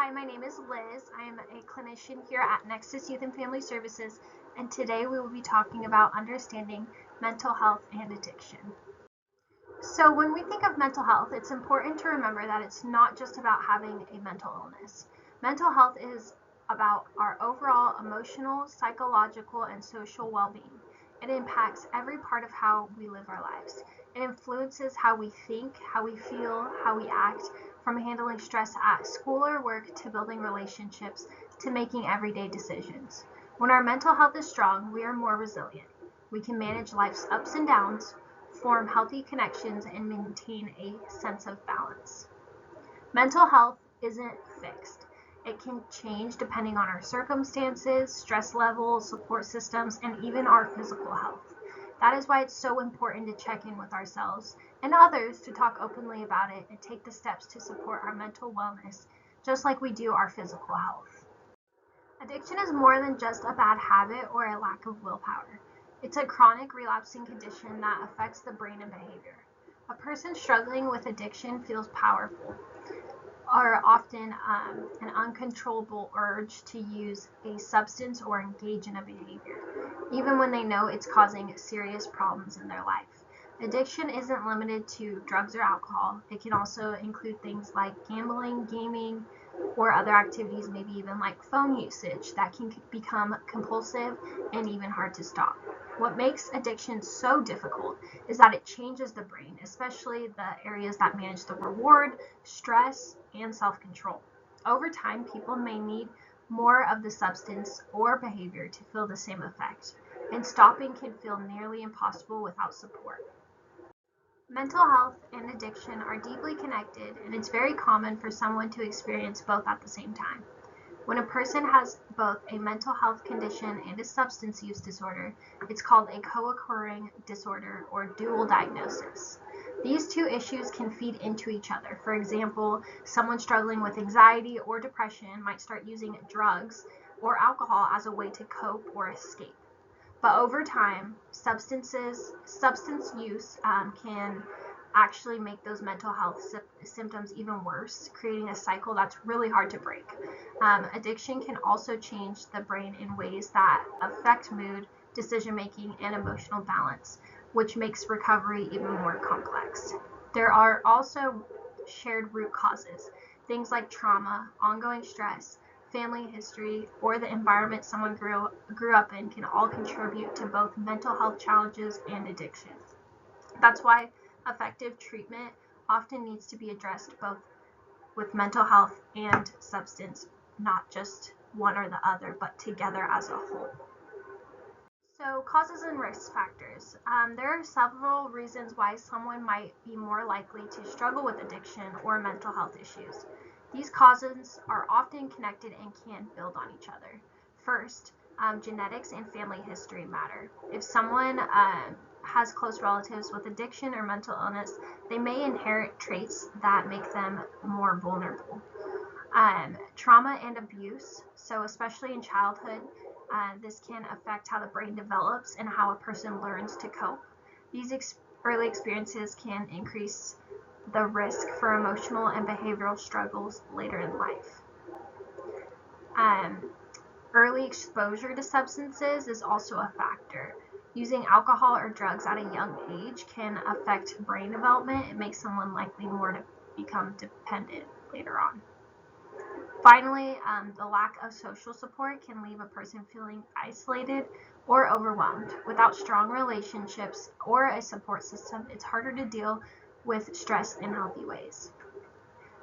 Hi, my name is Liz. I am a clinician here at Nexus Youth and Family Services, and today we will be talking about understanding mental health and addiction. So, when we think of mental health, it's important to remember that it's not just about having a mental illness. Mental health is about our overall emotional, psychological, and social well being. It impacts every part of how we live our lives. It influences how we think, how we feel, how we act, from handling stress at school or work to building relationships to making everyday decisions. When our mental health is strong, we are more resilient. We can manage life's ups and downs, form healthy connections, and maintain a sense of balance. Mental health isn't fixed. It can change depending on our circumstances, stress levels, support systems, and even our physical health. That is why it's so important to check in with ourselves and others to talk openly about it and take the steps to support our mental wellness, just like we do our physical health. Addiction is more than just a bad habit or a lack of willpower. It's a chronic relapsing condition that affects the brain and behavior. A person struggling with addiction feels powerful, or often an uncontrollable urge to use a substance or engage in a behavior, even when they know it's causing serious problems in their life. Addiction isn't limited to drugs or alcohol. It can also include things like gambling, gaming, or other activities, maybe even like phone usage, that can become compulsive and even hard to stop. What makes addiction so difficult is that it changes the brain, especially the areas that manage the reward, stress, and self-control. Over time, people may need more of the substance or behavior to feel the same effect, and stopping can feel nearly impossible without support. Mental health and addiction are deeply connected, and it's very common for someone to experience both at the same time. When a person has both a mental health condition and a substance use disorder, it's called a co-occurring disorder or dual diagnosis. These two issues can feed into each other. For example, someone struggling with anxiety or depression might start using drugs or alcohol as a way to cope or escape. But over time, substance use can actually make those mental health symptoms even worse, creating a cycle that's really hard to break. Addiction can also change the brain in ways that affect mood, decision making, and emotional balance, which makes recovery even more complex. There are also shared root causes, things like trauma, ongoing stress, family history, or the environment someone grew up in can all contribute to both mental health challenges and addiction. That's why effective treatment often needs to be addressed both with mental health and substance, not just one or the other, but together as a whole. So, causes and risk factors. There are several reasons why someone might be more likely to struggle with addiction or mental health issues. These causes are often connected and can build on each other. First, genetics and family history matter. If someone has close relatives with addiction or mental illness, they may inherit traits that make them more vulnerable. Trauma and abuse, so especially in childhood, this can affect how the brain develops and how a person learns to cope. These early experiences can increase the risk for emotional and behavioral struggles later in life. Early exposure to substances is also a factor. Using alcohol or drugs at a young age can affect brain development and make someone likely more to become dependent later on. Finally, the lack of social support can leave a person feeling isolated or overwhelmed. Without strong relationships or a support system, it's harder to deal with stress in healthy ways.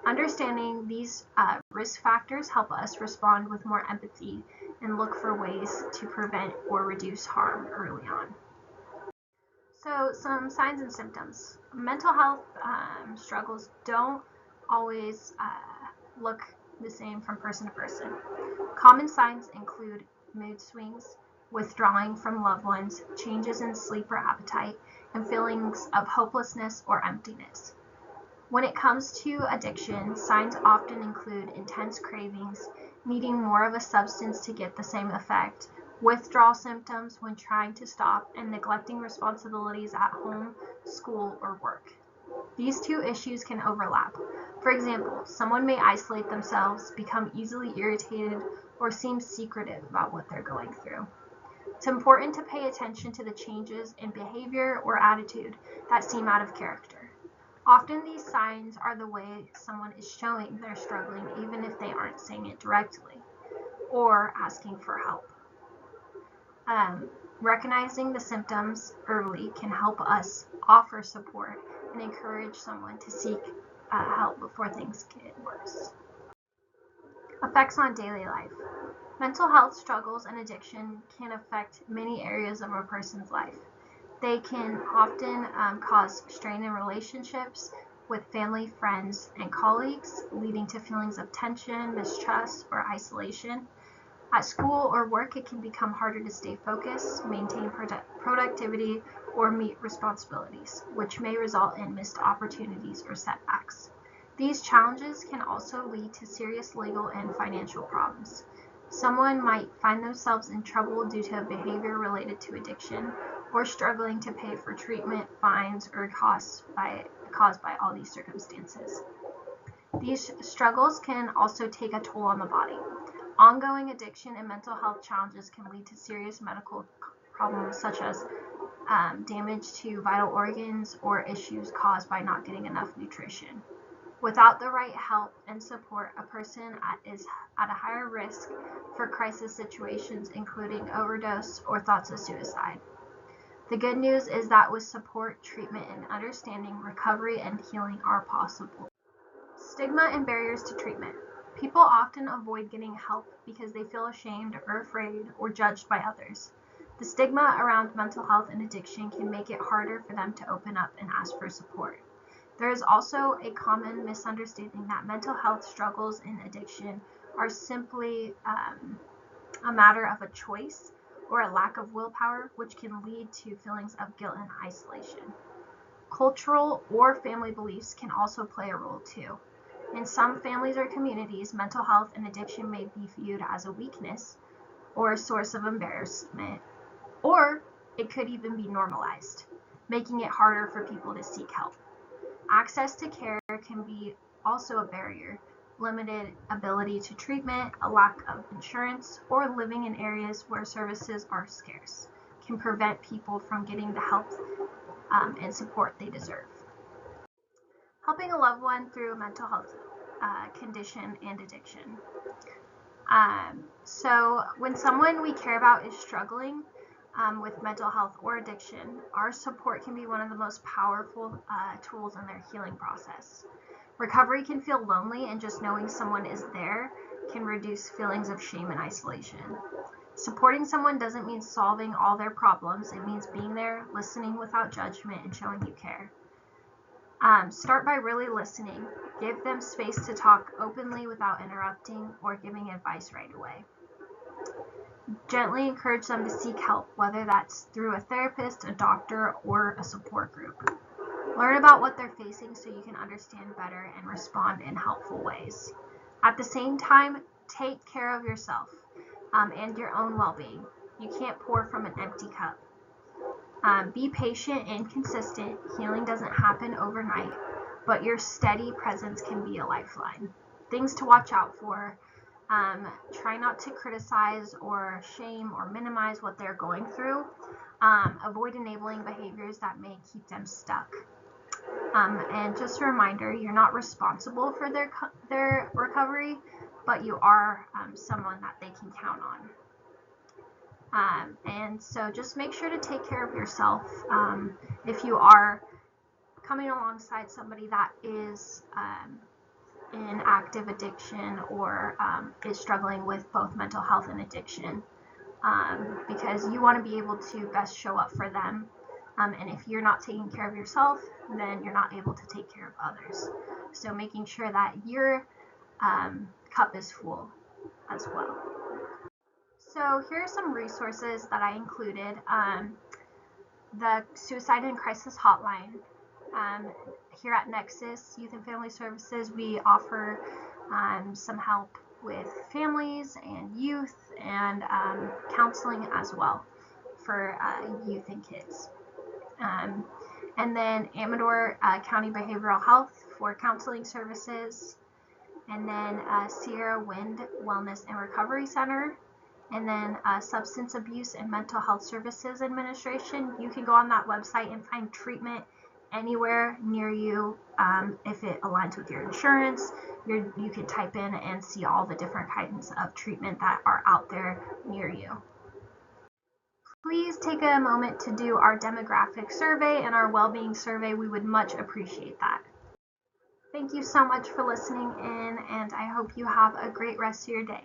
Understanding these risk factors help us respond with more empathy and look for ways to prevent or reduce harm early on. So, some signs and symptoms. Mental health struggles don't always look the same from person to person. Common signs include mood swings, withdrawing from loved ones, changes in sleep or appetite, and feelings of hopelessness or emptiness. When it comes to addiction, signs often include intense cravings, needing more of a substance to get the same effect, withdrawal symptoms when trying to stop, and neglecting responsibilities at home, school, or work. These two issues can overlap. For example, someone may isolate themselves, become easily irritated, or seem secretive about what they're going through. It's important to pay attention to the changes in behavior or attitude that seem out of character. Often these signs are the way someone is showing they're struggling, even if they aren't saying it directly or asking for help. Recognizing the symptoms early can help us offer support and encourage someone to seek help before things get worse. Effects on daily life. Mental health struggles and addiction can affect many areas of a person's life. They can often cause strain in relationships with family, friends, and colleagues, leading to feelings of tension, mistrust, or isolation. At school or work, it can become harder to stay focused, maintain productivity, or meet responsibilities, which may result in missed opportunities or setbacks. These challenges can also lead to serious legal and financial problems. Someone might find themselves in trouble due to a behavior related to addiction, or struggling to pay for treatment, fines, or costs caused by all these circumstances. These struggles can also take a toll on the body. Ongoing addiction and mental health challenges can lead to serious medical problems such as damage to vital organs or issues caused by not getting enough nutrition. Without the right help and support, a person is at a higher risk for crisis situations, including overdose or thoughts of suicide. The good news is that with support, treatment, and understanding, recovery and healing are possible. Stigma and barriers to treatment. People often avoid getting help because they feel ashamed or afraid or judged by others. The stigma around mental health and addiction can make it harder for them to open up and ask for support. There is also a common misunderstanding that mental health struggles and addiction are simply a matter of a choice or a lack of willpower, which can lead to feelings of guilt and isolation. Cultural or family beliefs can also play a role too. In some families or communities, mental health and addiction may be viewed as a weakness or a source of embarrassment, or it could even be normalized, making it harder for people to seek help. Access to care can be also a barrier. Limited ability to treatment, a lack of insurance, or living in areas where services are scarce can prevent people from getting the help and support they deserve. Helping a loved one through a mental health condition and addiction. So when someone we care about is struggling with mental health or addiction, our support can be one of the most powerful tools in their healing process. Recovery can feel lonely, and just knowing someone is there can reduce feelings of shame and isolation. Supporting someone doesn't mean solving all their problems. It means being there, listening without judgment, and showing you care. Start by really listening. Give them space to talk openly without interrupting or giving advice right away. Gently encourage them to seek help, whether that's through a therapist, a doctor, or a support group. Learn about what they're facing so you can understand better and respond in helpful ways. At the same time, take care of yourself and your own well-being. You can't pour from an empty cup. Be patient and consistent. Healing doesn't happen overnight, but your steady presence can be a lifeline. Things to watch out for. Try not to criticize or shame or minimize what they're going through. Avoid enabling behaviors that may keep them stuck. And just a reminder, you're not responsible for their recovery, but you are someone that they can count on. And so just make sure to take care of yourself. If you are coming alongside somebody that is in active addiction or is struggling with both mental health and addiction, because you want to be able to best show up for them. And if you're not taking care of yourself, then you're not able to take care of others. So making sure that your cup is full as well. So here are some resources that I included. The Suicide and Crisis Hotline. Here at Nexus Youth and Family Services, we offer some help with families and youth and counseling as well for youth and kids. and then Amador County Behavioral Health for counseling services, and then Sierra Wind Wellness and Recovery Center, and then Substance Abuse and Mental Health Services Administration. You can go on that website and find treatment anywhere near you. If it aligns with your insurance, you can type in and see all the different kinds of treatment that are out there near you. Please take a moment to do our demographic survey and our well-being survey. We would much appreciate that. Thank you so much for listening in, and I hope you have a great rest of your day.